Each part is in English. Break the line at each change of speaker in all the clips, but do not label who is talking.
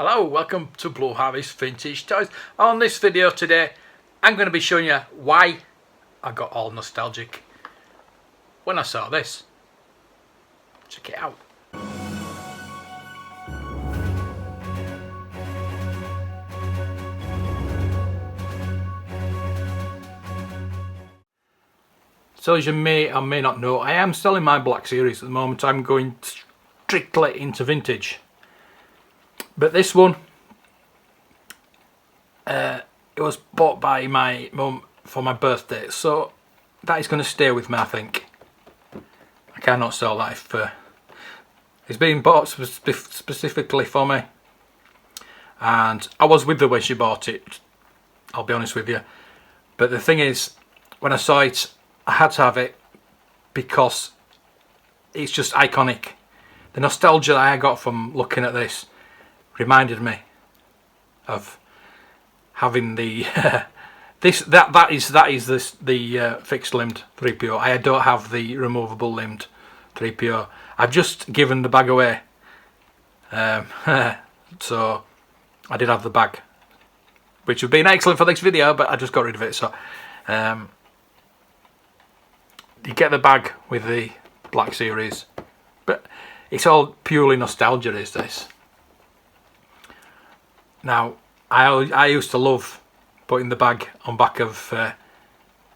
Hello, welcome to Blue Harvest Vintage Toys. On this video today, I'm going to be showing you why I got all nostalgic when I saw this. Check it out. So as you may or may not know, I am selling my Black Series at the moment. I'm going strictly into vintage. But this one, it was bought by my mum for my birthday, so that is going to stay with me, I think. I cannot sell that if it's been bought specifically for me. And I was with her when she bought it, I'll be honest with you. But the thing is, when I saw it, I had to have it because it's just iconic. The nostalgia that I got from looking at this reminded me of having the that is the fixed limbed 3PO. I don't have the removable limbed 3PO. I've just given the bag away, so I did have the bag, which would have been excellent for this video, but I just got rid of it. So you get the bag with the Black Series, but it's all purely nostalgia, is this. Now, I used to love putting the bag on back of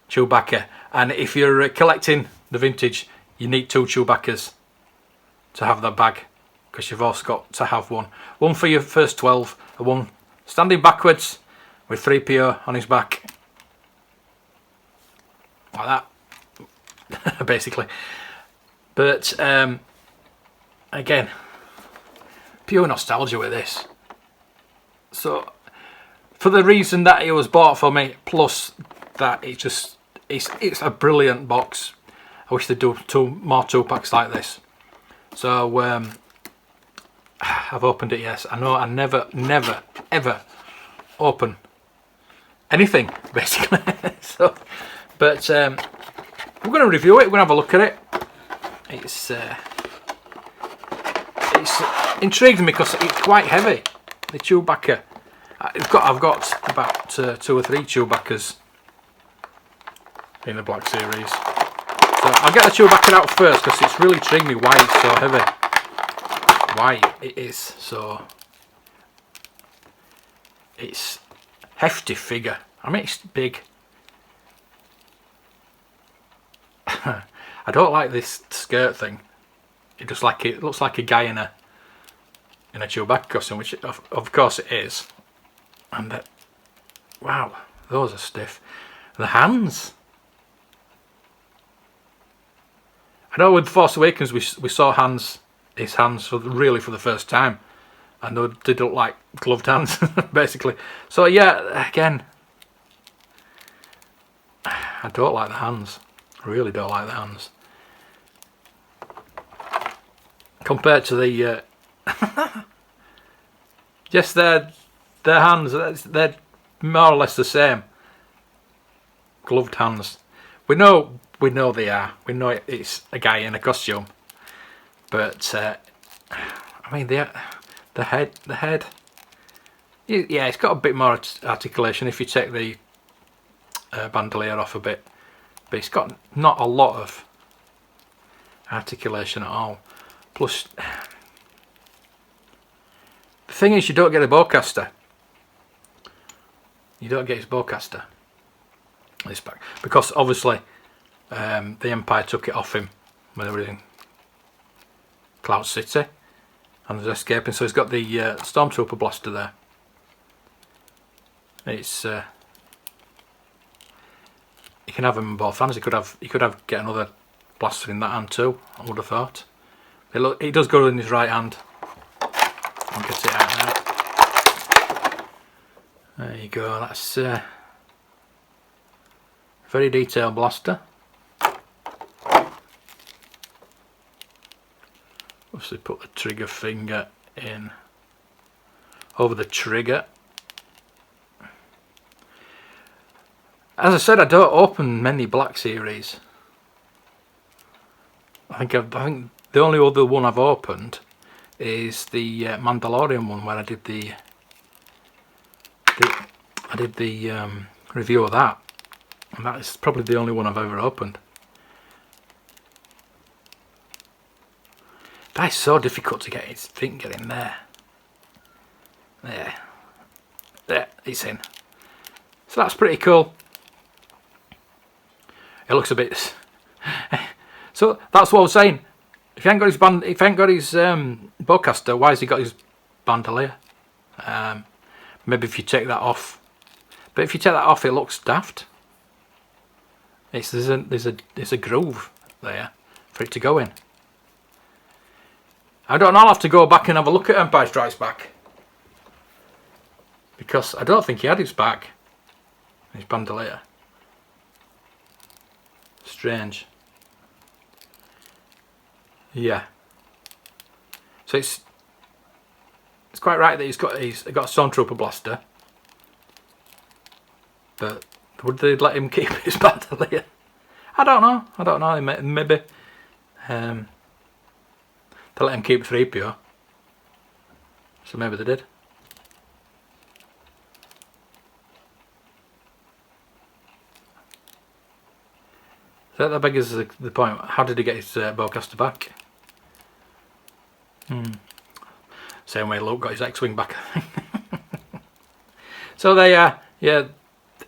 Chewbacca, and if you're collecting the vintage, you need 2 Chewbaccas to have that bag, because you've also got to have one for your first 12, and one standing backwards with 3PO on his back, like that, basically. But again, pure nostalgia with this. So, for the reason that it was bought for me, plus that it's a brilliant box. I wish they'd do more 2-packs like this. So I've opened it. Yes, I know I never ever open anything basically. So, but we're going to review it. We're going to have a look at it. It's intrigued me because it's quite heavy. The Chewbacca. I've got about 2 or 3 Chewbaccas in the Black Series. So I'll get the Chewbacca out first because it's really intrigued me why it's so heavy. Why it is so. It's hefty figure. I mean, it's big. I don't like this skirt thing. It looks like a guy in a Chewbacca costume, which of course it is. And wow, those are stiff. The hands. I know with Force Awakens we saw his hands for the first time, and they did look like gloved hands basically. So yeah, again, I don't like the hands. I really don't like the hands compared to the just their hands. They're more or less the same. Gloved hands. We know they are. We know it's a guy in a costume. But I mean the head. Yeah, it's got a bit more articulation if you take the bandolier off a bit. But it's got not a lot of articulation at all. Plus, the thing is, you don't get a bowcaster. You don't get his bowcaster. This back, because obviously the Empire took it off him when they were in Cloud City and they're escaping. So he's got the Stormtrooper blaster there. It's you can have them in both hands. He could get another blaster in that hand too. I would have thought. It does go in his right hand. I'll get it out now. There you go. That's very detailed blaster. Obviously, put the trigger finger in over the trigger. As I said, I don't open many Black Series. I think the only other one I've opened is the Mandalorian one, where I did the review of that, and that is probably the only one I've ever opened. That is so difficult to get his finger in there. There, it's in. So that's pretty cool. It looks a bit. So that's what I was saying. If he ain't got his bowcaster, why has he got his bandolier? Maybe if you take that off. But if you take that off, it looks daft. There's a groove there for it to go in. I don't know. I'll have to go back and have a look at Empire Strikes Back, because I don't think he had his back, his bandolier. Strange. Yeah. So it's quite right that he's got a Stormtrooper blaster, but would they let him keep his bandolier? I don't know. Maybe they let him keep 3PO, so maybe they did. So that beggars the point. How did he get his bowcaster back? Same way Luke got his X-Wing back, I think. So they yeah,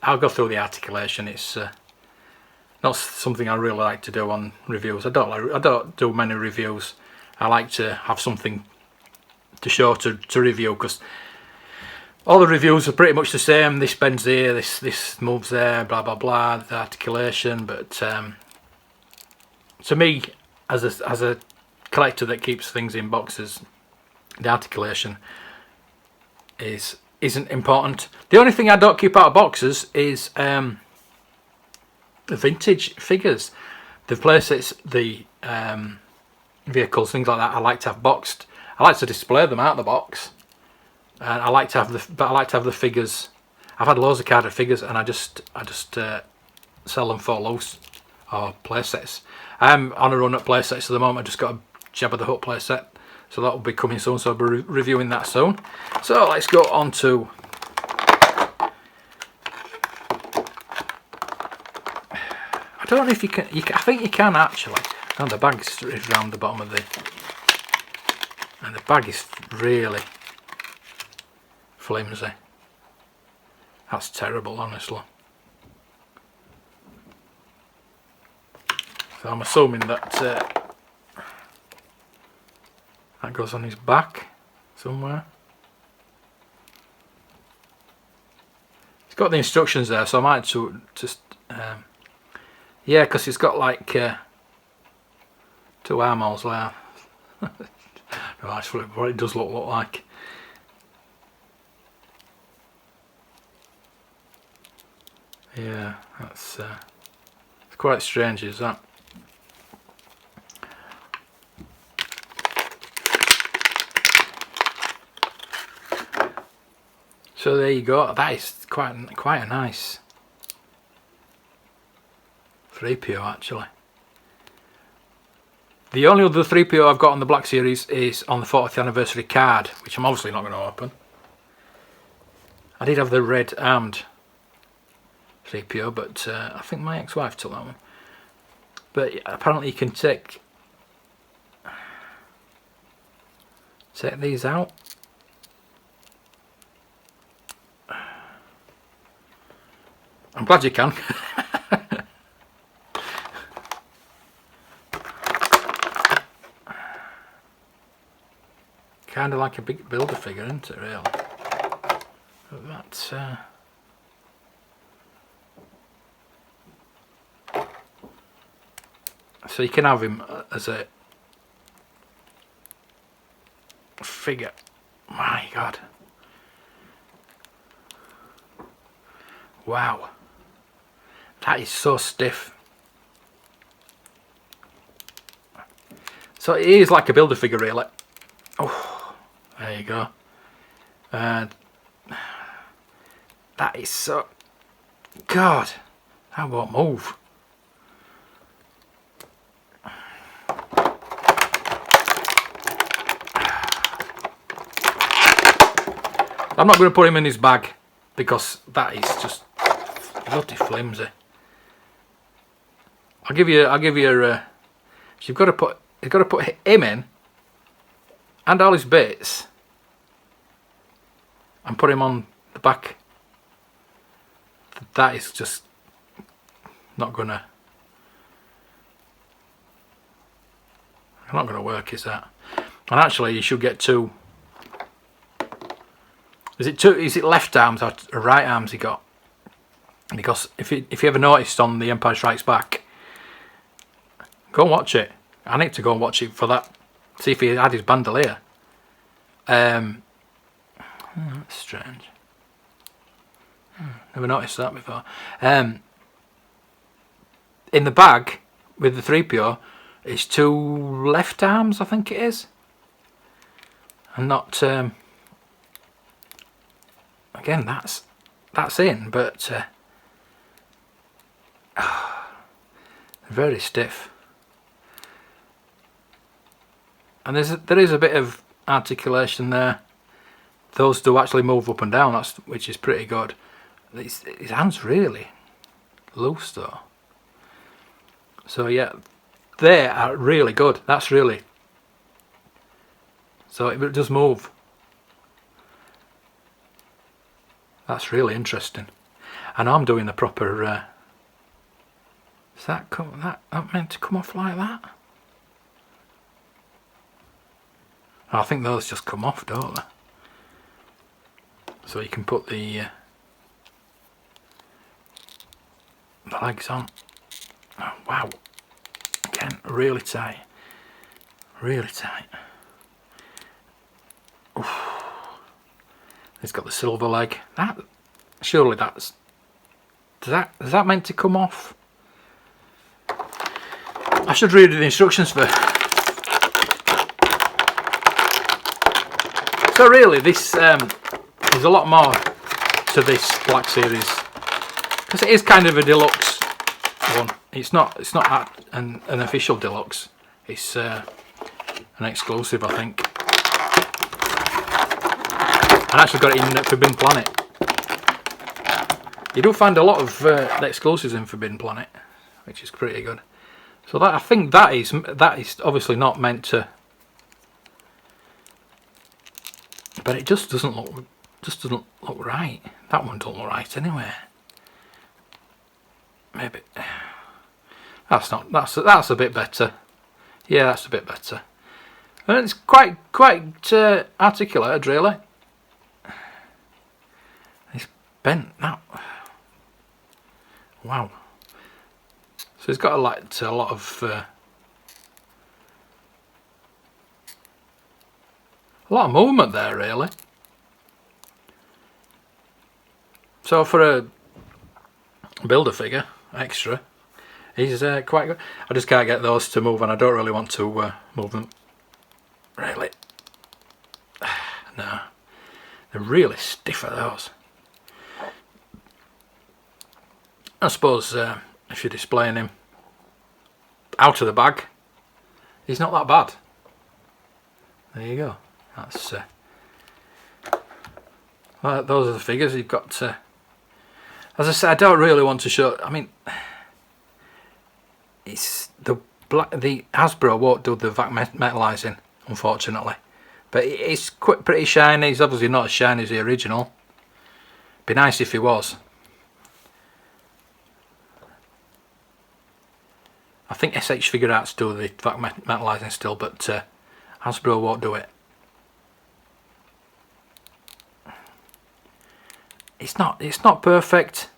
I'll go through the articulation. It's not something I really like to do on reviews. I don't do many reviews. I like to have something to show to review, because all the reviews are pretty much the same. This bends here, this moves there, blah blah blah, the articulation. But to me, as a collector that keeps things in boxes, the articulation isn't important. The only thing I don't keep out of boxes is the vintage figures, the playsets, the vehicles, things like that. I like to have boxed. I like to display them out of the box, and I like to have the figures. I've had loads of carded figures, and I just sell them for loose, or playsets. I'm on a run at playsets at the moment. I just got a Jabba the Hutt playset, so that will be coming soon. So I'll be reviewing that soon. So let's go on to. I don't know if you can. I think you can actually. And the bag is round the bottom of the. And the bag is really flimsy. That's terrible, honestly. So I'm assuming that that goes on his back somewhere. It's got the instructions there, so I might just yeah, because it's got like 2 armholes there. No, that's what it does look like. Yeah, that's it's quite strange, is that? So there you go. That is quite a nice 3PO actually. The only other 3PO I've got on the Black Series is on the 40th anniversary card, which I'm obviously not going to open. I did have the red armed 3PO, but I think my ex-wife took that one. But apparently you can take these out. I'm glad you can. Kind of like a big builder figure, isn't it, really? But that's so you can have him as a figure. My God. Wow. That is so stiff. So it is like a builder figure, really. Oh, there you go. That is so. God, that won't move. I'm not going to put him in his bag because that is just bloody flimsy. I'll give you you've got to put him in and all his bits and put him on the back. That is just not gonna work, is that? And actually you should get two. Is it left arms or right arms he got? Because if you ever noticed on The Empire Strikes Back, go and watch it. I need to go and watch it for that. See if he had his bandolier. That's strange. Never noticed that before. In the bag with the 3PO, it's two left arms, I think it is, and not. Again, that's in, but very stiff. And there is a bit of articulation there. Those do actually move up and down, which is pretty good. His hand's really loose though. So yeah, they are really good. That's really. So it does move. That's really interesting. And I'm doing the proper. Is that meant to come off like that? I think those just come off, don't they? So you can put the legs on. Oh, wow. Again, really tight. Really tight. Oof. It's got the silver leg. Surely that's. Is that meant to come off? I should read the instructions first. So really, this there's a lot more to this Black Series because it is kind of a deluxe one. It's not an official deluxe. It's an exclusive, I think. I actually got it in Forbidden Planet. You do find a lot of the exclusives in Forbidden Planet, which is pretty good. So I think that is obviously not meant to, but it just doesn't look right. That one don't look right anyway. Maybe that's a bit better. Yeah, that's a bit better. And it's quite articulated, really. It's bent now. Wow. So it's got a lot of movement there, really. So for a builder figure extra, he's quite good. I just can't get those to move, and I don't really want to move them. Really, no, they're really stiff at those. I suppose if you're displaying him out of the bag, he's not that bad. There you go. That's those are the figures you've got. As I said, I don't really want to show. I mean, it's the Hasbro won't do the vac metalizing, unfortunately, but it's pretty shiny. It's obviously not as shiny as the original. Be nice if he was. I think SH Figure Arts do the vac metalizing still, but Hasbro won't do it. It's not perfect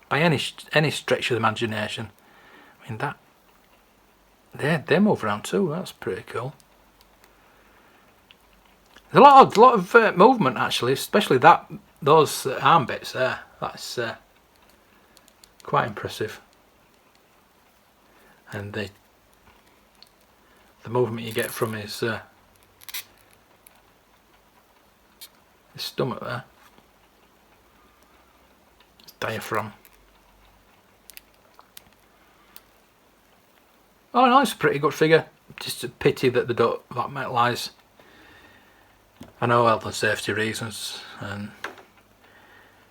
by any stretch of the imagination. I mean that they move around too. That's pretty cool. There's a lot of movement actually, especially those arm bits there. That's quite impressive. And the movement you get from his stomach there, his diaphragm. Oh no, it's a pretty good figure. Just a pity that they don't metalize I know health and safety reasons and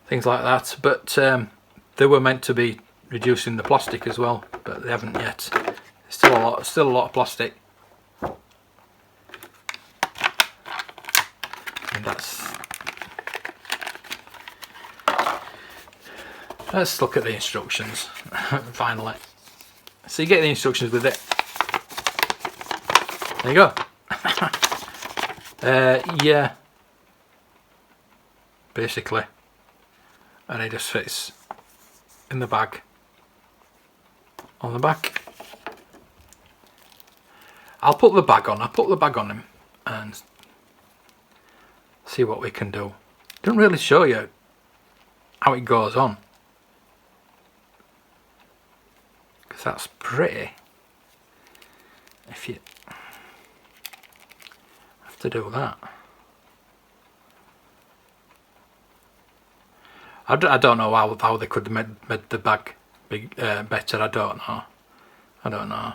things like that, but they were meant to be reducing the plastic as well, but they haven't yet. Still a lot of plastic. And let's look at the instructions finally. So you get the instructions with it. There you go. Yeah, basically, and it just fits in the bag on the back. I'll put the bag on. I'll put the bag on him and see what we can do. Doesn't really show you how it goes on, because that's pretty. If you have to do that, I don't know how they could have made the bag big, better. I don't know.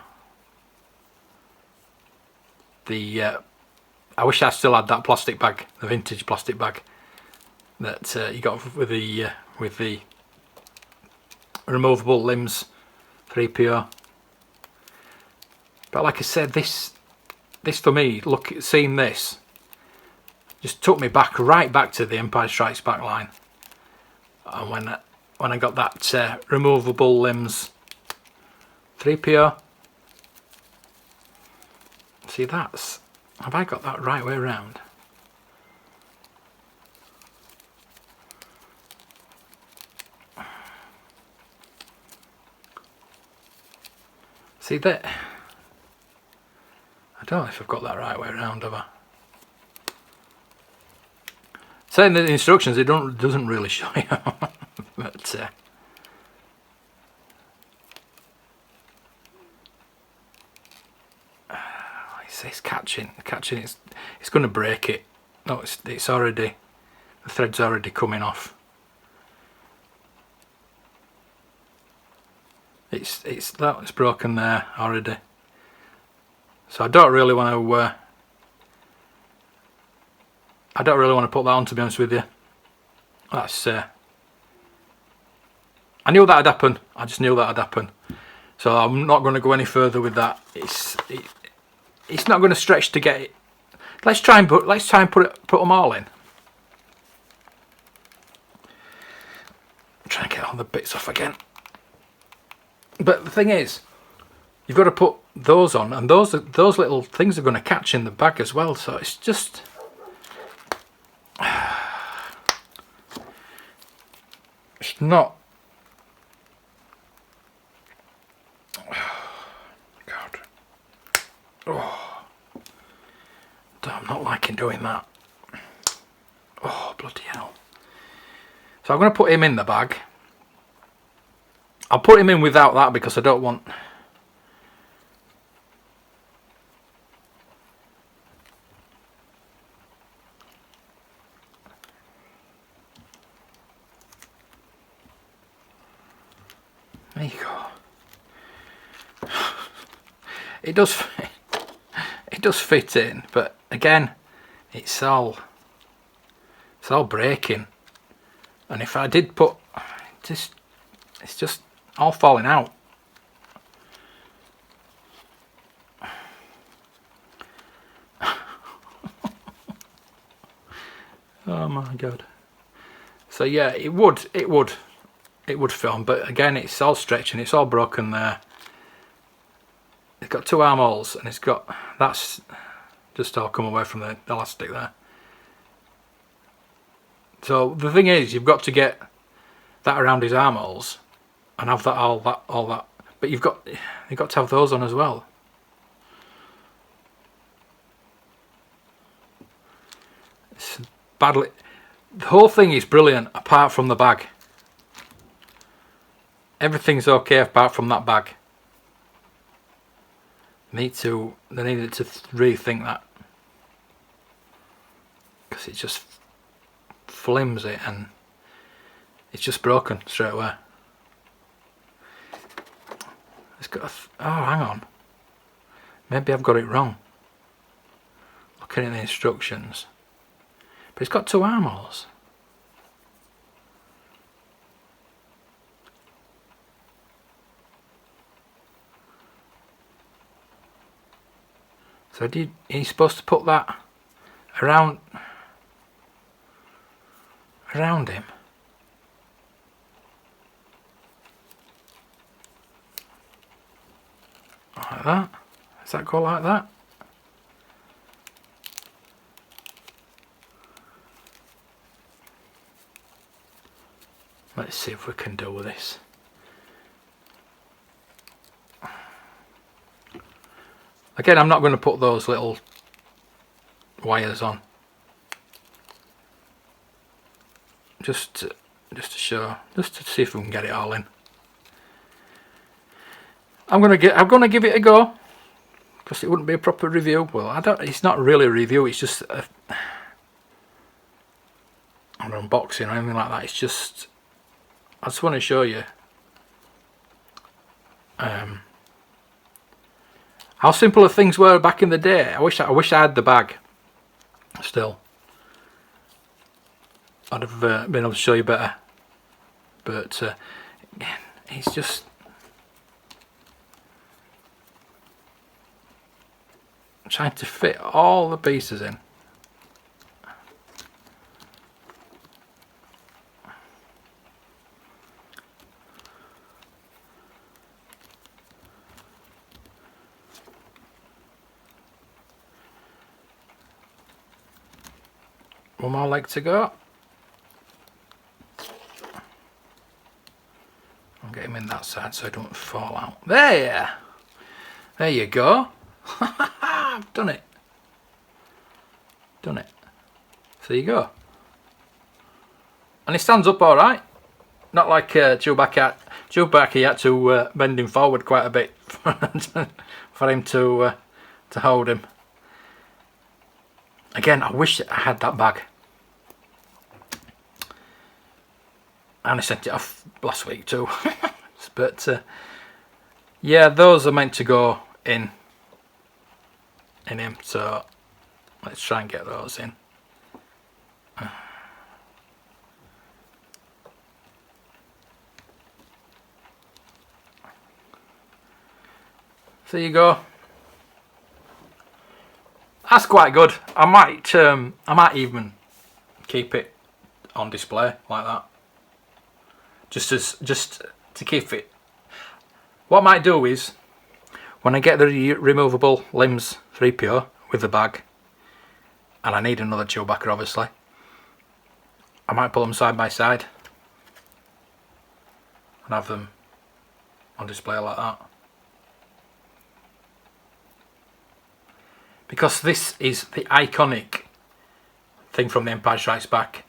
I wish I still had that plastic bag, the vintage plastic bag that you got with the removable limbs, 3PO. But like I said, this for me, seeing this just took me right back to the Empire Strikes Back line. And when I got that removable limbs 3PO. See, have I got that right way around? See that? I don't know if I've got that right way around, have I? Saying the instructions, it doesn't really show you, but it's catching. It's going to break it. No, it's already, the thread's already coming off. It's broken there already. So I don't really want to. I don't really want to put that on, to be honest with you. That's. I knew that'd happen. I just knew that'd happen. So I'm not going to go any further with that. It's not going to stretch to get it. Let's try and put them all in. Try and get all the bits off again. But the thing is, you've got to put those on, and those little things are going to catch in the bag as well. So it's just. It's not. God. Oh. I'm not liking doing that. Oh, bloody hell. So I'm going to put him in the bag. I'll put him in without that because I don't want. There you go. It does fit in, but again, it's all breaking. And if I did put, it's just all falling out. Oh my god. So yeah, it would film, but again, it's all stretching, it's all broken there. It's got two armholes, and that's just all come away from the elastic there. So the thing is, you've got to get that around his armholes and have that all that. But you've got to have those on as well. It's badly. The whole thing is brilliant apart from the bag. Everything's okay apart from that bag. They needed to rethink that, because it just flimsy and it's just broken straight away. It's got oh, hang on. Maybe I've got it wrong. Looking at the instructions. But it's got 2 armholes. So he's supposed to put that around him. Like that. Does that go like that? Let's see if we can do this. Again, I'm not going to put those little wires on. Just to show, just to see if we can get it all in. I'm gonna give it a go, because it wouldn't be a proper review. Well, it's not really a review. It's just an unboxing or anything like that. It's just, I just want to show you how simple things were back in the day. I wish I had the bag still. I'd have been able to show you better. But again, it's just trying to fit all the pieces in. One more leg to go. I'll get him in that side so I don't fall out. There you go. I've done it. So there you go. And he stands up all right. Not like Chewbacca. Chewbacca, had to bend him forward quite a bit for him to hold him. Again, I wish I had that bag. And I sent it off last week too. But yeah, those are meant to go in him, so let's try and get those in. There you go. That's quite good. I might even keep it on display like that. Just to keep it. What I might do is, when I get the removable limbs 3PO with the bag, and I need another Chewbacca obviously, I might put them side by side and have them on display like that. Because this is the iconic thing from The Empire Strikes Back.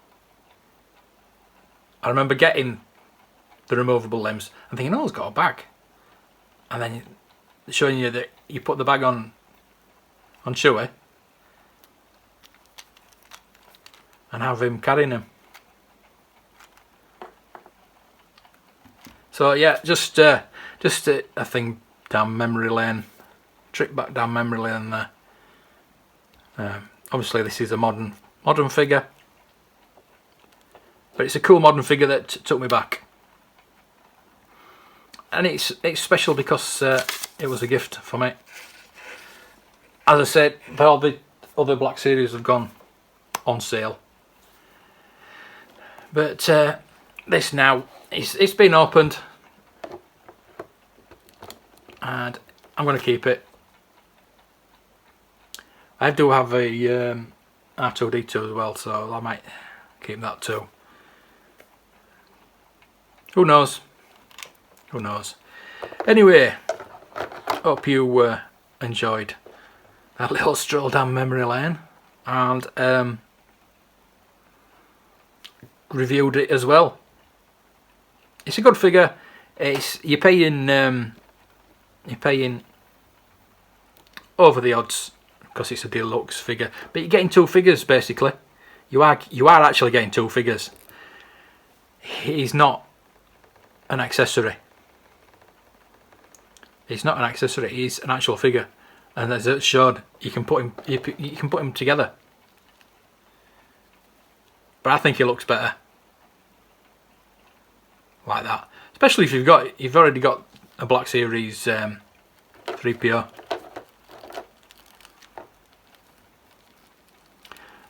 I remember getting the removable limbs and thinking, oh, it's got a bag. And then showing you that you put the bag on Chewie and have him carrying him. So yeah, just a thing down memory lane, trip back down memory lane there. Obviously this is a modern figure, but it's a cool modern figure that took me back. And it's special because it was a gift for me. As I said, all the other Black Series have gone on sale, but this now it's been opened, and I'm going to keep it. I do have a R2-D2 as well, so I might keep that too. Who knows? Who knows? Anyway, hope you enjoyed that little stroll down memory lane, and reviewed it as well. It's a good figure. You're paying over the odds because it's a deluxe figure, but you're getting 2 figures basically. You are actually getting 2 figures. He's not an accessory. He's not an accessory. He's an actual figure, and as it showed, you can put him together. but I think it looks better like that, especially if you've already got a Black Series 3PO.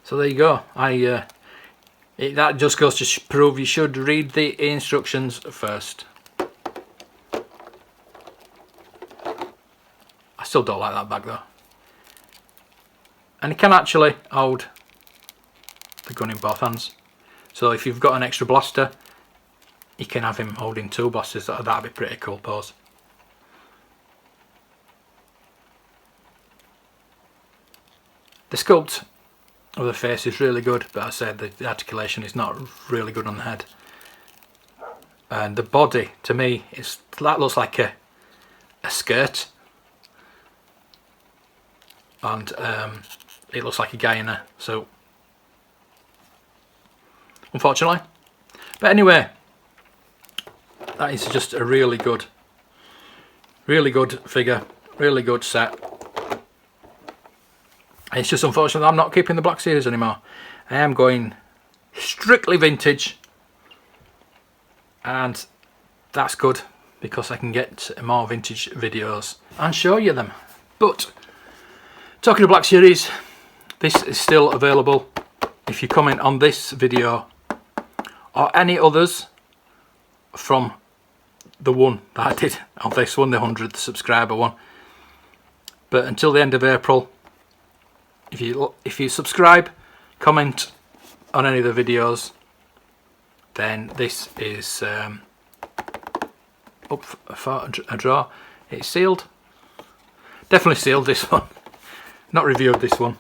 So there you go. That just goes to prove you should read the instructions first. I still don't like that bag though. And it can actually hold the gun in both hands. So if you've got an extra blaster, you can have him holding 2 blasters. That'd be pretty cool pose. The sculpt of the face is really good, but I said the articulation is not really good on the head. And the body, to me, that looks like a skirt. And it looks like a guy in a suit, unfortunately. But anyway, that is just a really good figure, really good set. It's just unfortunate that I'm not keeping the Black Series anymore. I am going strictly vintage, and that's good because I can get more vintage videos and show you them. But talking of Black Series, this is still available. If you comment on this video or any others from the one that I did on this one, the 100th subscriber one. But until the end of April, if you subscribe, comment on any of the videos, then this is up for a draw. It's sealed. Definitely sealed, this one. Not reviewed this one.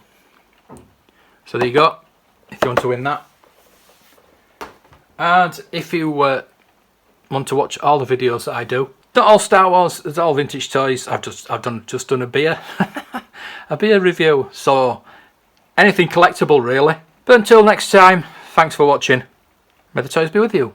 So there you go, if you want to win that. And if you want to watch all the videos that I do, not all Star Wars, it's all vintage toys. I've just done a beer a beer review, so anything collectible really. But until next time, thanks for watching. May the toys be with you.